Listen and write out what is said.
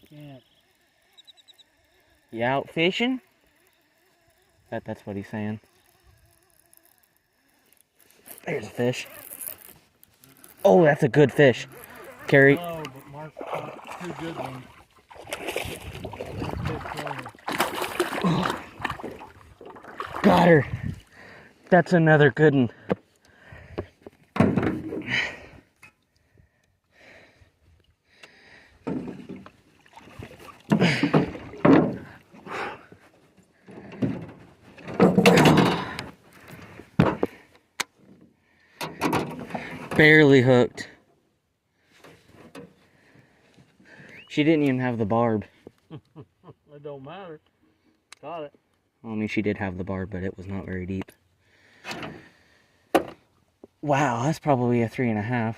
Camp. You out fishing? That's what he's saying. There's a fish. Oh, that's a good fish. Carrie. Oh, but Mark caught two good ones. Oh, got her. That's another good one. Barely hooked. She didn't even have the barb. It don't matter. Got it. Well, I mean, she did have the barb, but it was not very deep. Wow, that's probably a 3.5.